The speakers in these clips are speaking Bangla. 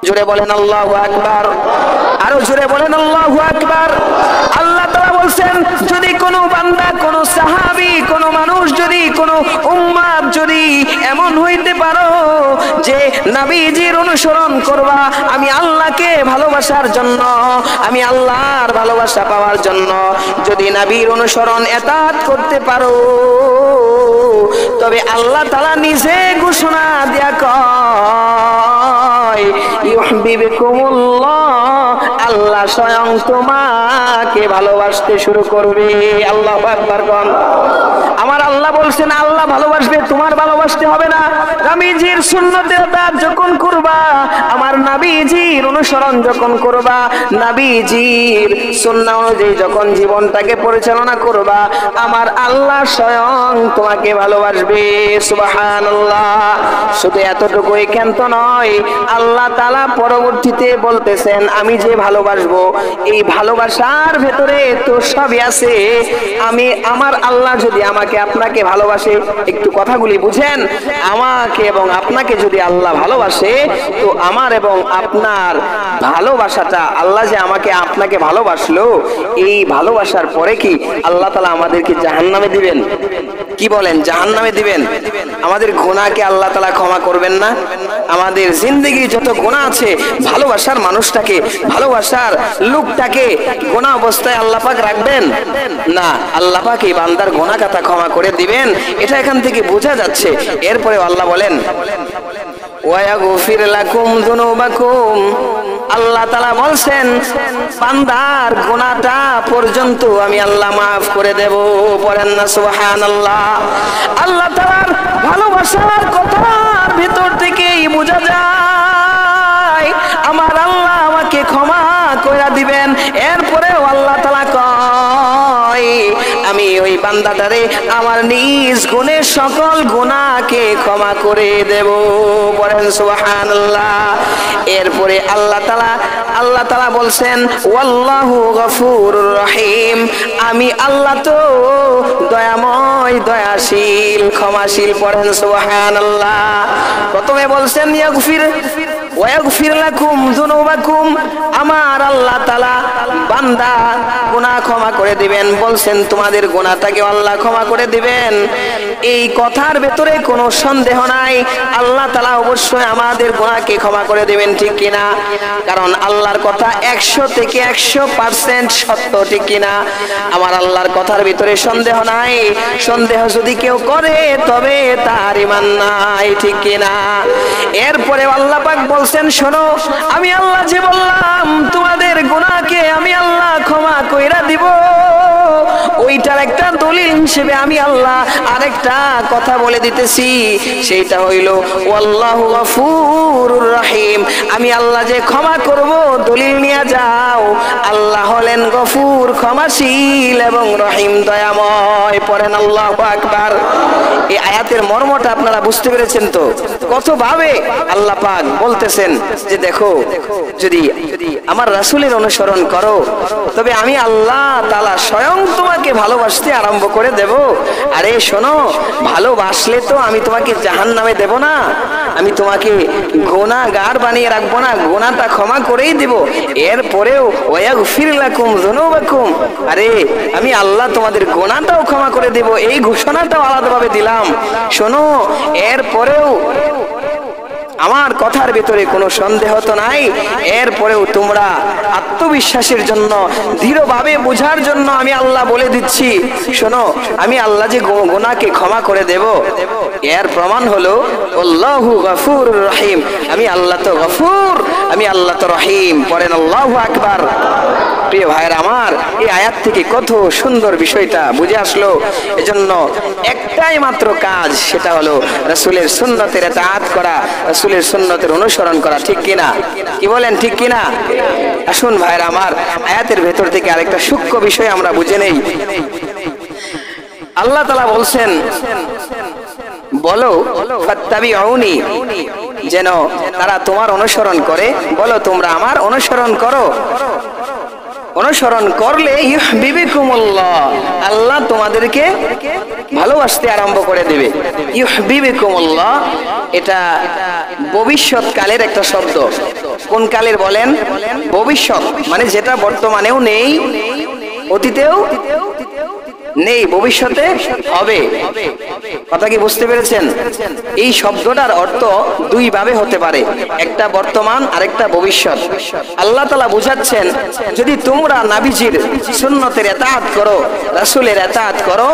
জোরে বলেন আল্লাহু আকবার, আরো জোরে বলেন আল্লাহু আকবার। আল্লাহ তাআলা বলছেন, যদি কোনো বান্দা, কোনো সাহাবী, কোনো মানুষ, যদি কোনো উম্মাত যদি এমন হইতে পারো যে নবীজির অনুসরণ করবা, আমি আল্লাহকে ভালোবাসার জন্য, আমি আল্লাহর ভালোবাসা পাওয়ার জন্য যদি নবীর অনুসরণ এতাত করতে পারো, তবে আল্লাহ তাআলা নিজে ঘোষণা দিয়া কয়, ইউহিব্বুকুমুল্লাহ, আল্লাহ স্বয়ং তোমাকে ভালোবাসতে শুরু করবে। আল্লাহু আকবার কোন। আমার আল্লাহ বলছেন আল্লাহ ভালোবাসবে, তোমার ভালোবাসতে হবে না। নবীজির সুন্নতের দাঁত যখন করবা, আমার নবীজির অনুসরণ যখন করবা, নবীজির সুন্নাহ অনুযায়ী যখন জীবনটাকে পরিচালনা করবা, আমার আল্লাহ স্বয়ং তোমাকে ভালোবাসবে। সুবহানাল্লাহ। শুধু এতটুকুই ক্ষান্ত নয়, আল্লাহ তাআলা পরবর্তীতে বলতেছেন, আমি যে ভালোবাসবো, এই ভালোবাসার ভেতরে তো সবই আছে। আমি, আমার আল্লাহ যদি আমাকে আপনাকে ভালোবাসে, একটু কথাগুলি বুঝেন, আমাকে এবং আপনাকে যদি আল্লাহ ভালোবাসে, তো আমার এবং আপনার ভালোবাসাটা, আল্লাহ যে আমাকে আপনাকে ভালোবাসলো, এই ভালোবাসার পরে কি আল্লাহ তাআলা আমাদেরকে জাহান্নামে দিবেন? কি বলেন, জাহান্নামে দিবেন? আমাদের গুনাহকে আল্লাহ তাআলা ক্ষমা করবেন না? আমাদের জিন্দেগি যত গুনাহ আছে, ভালোবাসার মানুষটাকে, ভালোবাসার লোকটাকে গুনাহ অবস্থায় আল্লাহ পাক রাখবেন না। আল্লাহ পাক এই বান্দার গুনাহ কথা ক্ষমা করে দিবেন, এটা এখান থেকে বোঝা যাচ্ছে। এরপরে আল্লাহ বলেন, ওয়ায়াগফির লাকুম যুনুবাকুম, আল্লাহ তাআলা বলছেন বান্দার গুনাহটা পর্যন্ত আমি আল্লাহ মাফ করে দেব। বলেন না সুবহানাল্লাহ। আল্লাহ তাআলার ভালোবাসার কথার ভিতর থেকেই বোঝা যায় আমার আল্লাহ আমাকে ক্ষমা করে দিবেন। এরপরেও আল্লাহ তাআলা কয়, আমি ওই বান্দাটারে আমার নিজ গুণের সকল গুনাহকে ক্ষমা করে দেব। বলেন সুবহানাল্লাহ। এরপরে আল্লাহ তাআলা বলছেন, ওয়াল্লাহু গফুরুর রহিম, আমি আল্লাহ তো দয়াময়, দয়াশীল, ক্ষমাশীল। পড়েন সুবহানাল্লাহ। প্রথমে বলছেন ওয়াগফির লাকুম যুনুবাকুম, আমার আল্লাহ তাআলা বান্দা গুনাহ ক্ষমা করে দিবেন। বলছেন তোমাদের গুনাহটাকে আল্লাহ ক্ষমা করে দিবেন। এই কথার ভেতরে কোনো সন্দেহ নাই, আল্লাহ তাআলা অবশ্যই আমাদের গুনাহকে ক্ষমা করে দিবেন, ঠিক কিনা? কারণ আল্লাহর কথা 100 থেকে 100% সত্য, ঠিক কিনা? আমার আল্লাহর কথার ভিতরে সন্দেহ নাই। সন্দেহ যদি কেউ করে, তবে তার ঈমান নাই, ঠিক কিনা? এরপরে আল্লাহ পাক বলছেন, শোনো, আমি আল্লাহ যে বললাম তোমাদের গুনাহকে আমি আল্লাহ ক্ষমা কইরা দিব, ওইটার একটা দলিল হিসেবে আমি আল্লাহ আরেকটা কথা বলে দিতেছি। সেইটা হইল ওয়াল্লাহু গফুরুর রহিম, আমি আল্লাহ যে ক্ষমা করব, দলিল নিয়ে যাও, আল্লাহ হলেন গফুর, ক্ষমাশীল, এবং রহিম, দয়াময়। পড়েন আল্লাহু আকবার। এই আয়াতের মর্মটা আপনারা বুঝতে পেরেছেন তো? কত ভাবে আল্লাহ পাক বলতেছেন যে দেখো, যদি আমার রাসূলের অনুসরণ করো, তবে আমি আল্লাহ তাআলা স্বয়ং তোমাকে ভালোবাসতে আরম্ভ করে দেব। আরে শোনো, ভালোবাসলে তো আমি তোমাকে জাহান্নামে দেব না, আমি তোমাকে গুনাহগার বানিয়ে রাখবো না, গুনাহটা ক্ষমা করেই দেব। এরপরেও ওয়াগফির লাকুম যুনুবাকুম, আরে আমি আল্লাহ তোমাদের গুনাহটাও ক্ষমা করে দেব, এই ঘোষণাটাও আলাদাভাবে দিলাম। শোনো, এরপরেও আমার কথার ভিতরে কোনো সন্দেহ তো নাই। এরপরেও তোমরা আত্মবিশ্বাসের জন্য, দৃঢ়ভাবে বোঝার জন্য আমি আল্লাহ বলে দিচ্ছি, শোনো, আমি আল্লাহ যে গুনাহকে ক্ষমা করে দেব, এর প্রমাণ হলো আল্লাহু গফুরুর রহিম, আমি আল্লাহ তো গফুর, আমি আল্লাহ তো রহিম। পড়েন আল্লাহু আকবার। প্রিয় ভাইরা আমার, এই আয়াত থেকে কত সুন্দর বিষয়টা বুঝে আসলো। এজন্য একটাই মাত্র কাজ, সেটা হলো রাসূলের সুন্নতের ইতাআত করা, রাসূলের সুন্নতের অনুসরণ করা, ঠিক কিনা? কি বলেন, ঠিক কিনা? আসুন ভাইরা আমার, আয়াতের ভেতর থেকে আরেকটা সূক্ষ্ম বিষয় আমরা বুঝে নেই। আল্লাহ তাআলা বলছেন, বলো ফাত্তাবিউনি, যেন তারা তোমার অনুসরণ করে। বলো তোমরা আমার অনুসরণ করো। অনুসরণ করলে ইউহিব্বুকুমুল্লাহ, আল্লাহ তোমাদেরকে ভালোবাসতে আরম্ভ করে দেবে। ইউহিব্বুকুমুল্লাহ এটা ভবিষ্যৎ কালের একটা শব্দ। কোন কালের বলেন? ভবিষ্যৎ, মানে যেটা বর্তমানেও নেই, অতীতেও নেই, ভবিষ্যতে হবে। কথা কি বুঝতে পেরেছেন? এই শব্দটার অর্থ দুই ভাবে হতে পারে, একটা বর্তমান আর একটা ভবিষ্যৎ। আল্লাহ তাআলা বুঝাচ্ছেন, যদি তোমরা নবীজির সুন্নতের ইতাআত করো, রাসূলের ইতাআত করো,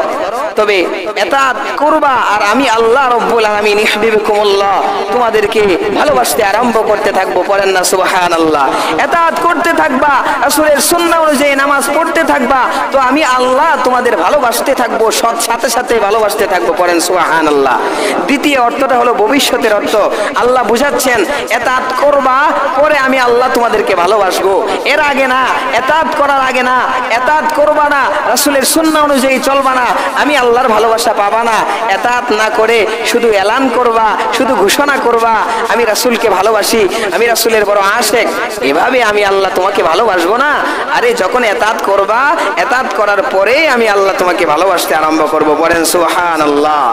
তবে ইতাআত করবা আর আমি আল্লাহ রাব্বুল আলামিন ইউহিব্বুকুমুল্লাহ তোমাদেরকে ভালোবাসতে আরম্ভ করতে থাকবো। পড়েন না সুবহানাল্লাহ। ইতাআত করতে থাকবা, রাসূলের সুন্নাহ অনুযায়ী নামাজ পড়তে থাকবা, তো আমি আল্লাহ তোমাদের ভালোবাসতে থাকবো, সাথে সাথে ভালোবাসতে থাকবো। পড়েন সুবহানাল্লাহ। দ্বিতীয় অর্থটা হলো ভবিষ্যতের অর্থ। আল্লাহ বুঝাচ্ছেন, ইতাআত করবা, পরে আমি আল্লাহ তোমাদেরকে ভালোবাসবো। এর আগে না, ইতাআত করার আগে না, ইতাআত করবা না, রাসূলের সুন্নাহ অনুযায়ী চলবা না, আমি আল্লাহর ভালোবাসা পাবা না। ইতাআত না করে শুধু এলান করবা, শুধু ঘোষণা করবা আমি রাসূলকে ভালোবাসি, আমি রাসূলের বড় আশিক, এভাবে আমি আল্লাহ তোমাকে ভালোবাসবো না। আরে যখন ইতাআত করবা, ইতাআত করার পরে আমি আল্লাহ তোমাকে ভালোবাসতে আরম্ভ করব। পড়েন সুবহানাল্লাহ।